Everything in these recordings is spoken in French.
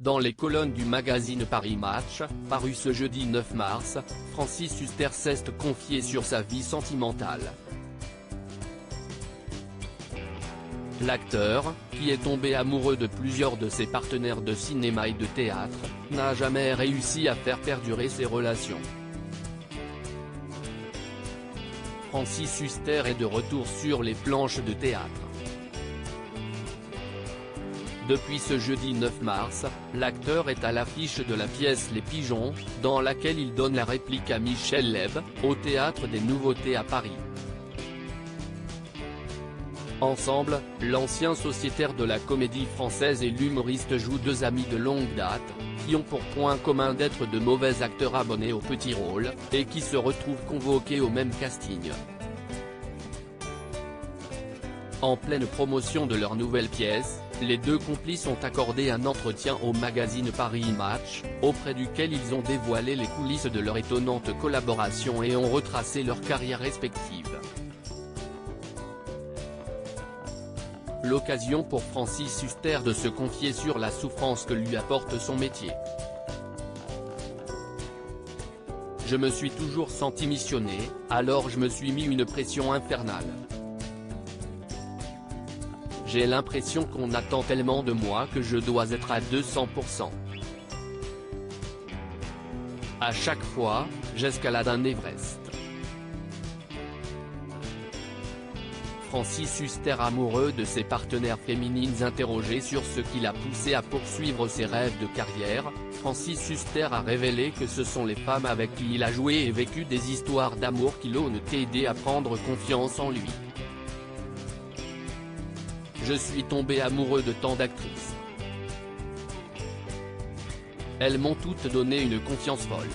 Dans les colonnes du magazine Paris Match, paru ce jeudi 9 mars, Francis Huster s'est confié sur sa vie sentimentale. L'acteur, qui est tombé amoureux de plusieurs de ses partenaires de cinéma et de théâtre, n'a jamais réussi à faire perdurer ses relations. Francis Huster est de retour sur les planches de théâtre. Depuis ce jeudi 9 mars, l'acteur est à l'affiche de la pièce Les Pigeons, dans laquelle il donne la réplique à Michel Leb, au Théâtre des Nouveautés à Paris. Ensemble, l'ancien sociétaire de la comédie française et l'humoriste jouent deux amis de longue date, qui ont pour point commun d'être de mauvais acteurs abonnés aux petits rôles, et qui se retrouvent convoqués au même casting. En pleine promotion de leur nouvelle pièce, les deux complices ont accordé un entretien au magazine Paris Match, auprès duquel ils ont dévoilé les coulisses de leur étonnante collaboration et ont retracé leurs carrières respectives. L'occasion pour Francis Huster de se confier sur la souffrance que lui apporte son métier. Je me suis toujours senti missionné, alors je me suis mis une pression infernale. J'ai l'impression qu'on attend tellement de moi que je dois être à 200%. À chaque fois, j'escalade un Everest. Francis Huster, amoureux de ses partenaires féminines interrogé sur ce qui l'a poussé à poursuivre ses rêves de carrière, Francis Huster a révélé que ce sont les femmes avec qui il a joué et vécu des histoires d'amour qui l'ont aidé à prendre confiance en lui. Je suis tombé amoureux de tant d'actrices. Elles m'ont toutes donné une confiance folle.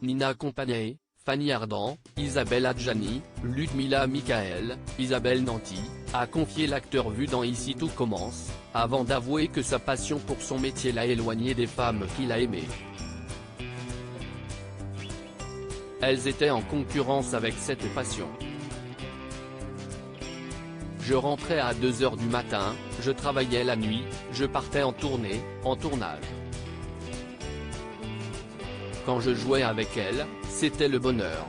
Nina Compagnie, Fanny Ardant, Isabelle Adjani, Ludmilla Michael, Isabelle Nanty, a confié l'acteur vu dans Ici tout commence, avant d'avouer que sa passion pour son métier l'a éloigné des femmes qu'il a aimées. Elles étaient en concurrence avec cette passion. Je rentrais à 2 h du matin, je travaillais la nuit, je partais en tournée, en tournage. Quand je jouais avec elle, c'était le bonheur.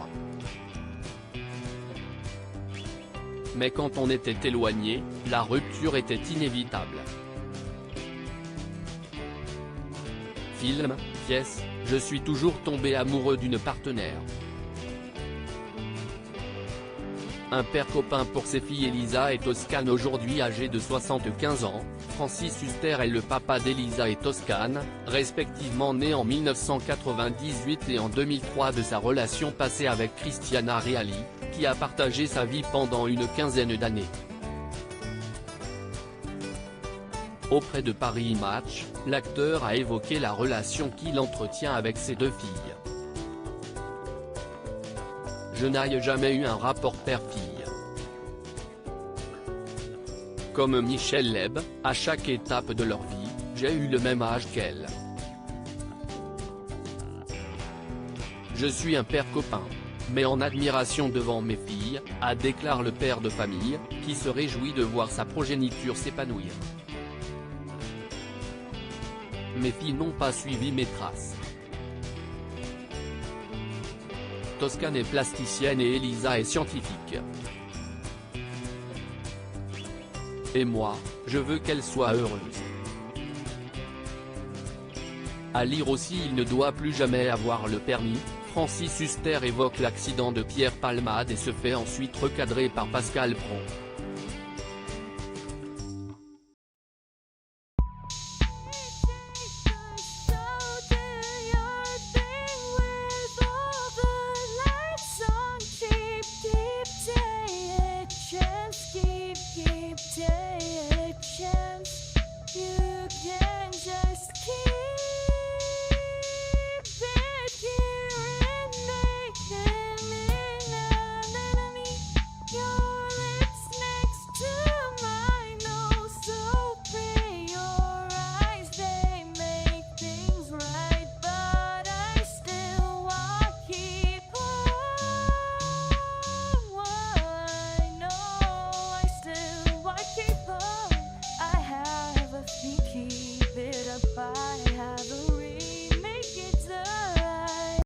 Mais quand on était éloigné, la rupture était inévitable. Film, pièce, je suis toujours tombé amoureux d'une partenaire. Un père copain pour ses filles Elisa et Toscane, aujourd'hui âgées de 75 ans, Francis Huster est le papa d'Elisa et Toscane, respectivement nés en 1998 et en 2003 de sa relation passée avec Cristiana Reali, qui a partagé sa vie pendant une quinzaine d'années. Auprès de Paris Match, l'acteur a évoqué la relation qu'il entretient avec ses deux filles. Je n'ai jamais eu un rapport père-fille. Comme Michel Leb, à chaque étape de leur vie, j'ai eu le même âge qu'elle. Je suis un père copain, mais en admiration devant mes filles, a déclaré le père de famille, qui se réjouit de voir sa progéniture s'épanouir. Mes filles n'ont pas suivi mes traces. Toscane est plasticienne et Elisa est scientifique. Et moi, je veux qu'elle soit heureuse. À lire aussi Il ne doit plus jamais avoir le permis, Francis Huster évoque l'accident de Pierre Palmade et se fait ensuite recadrer par Pascal Praud.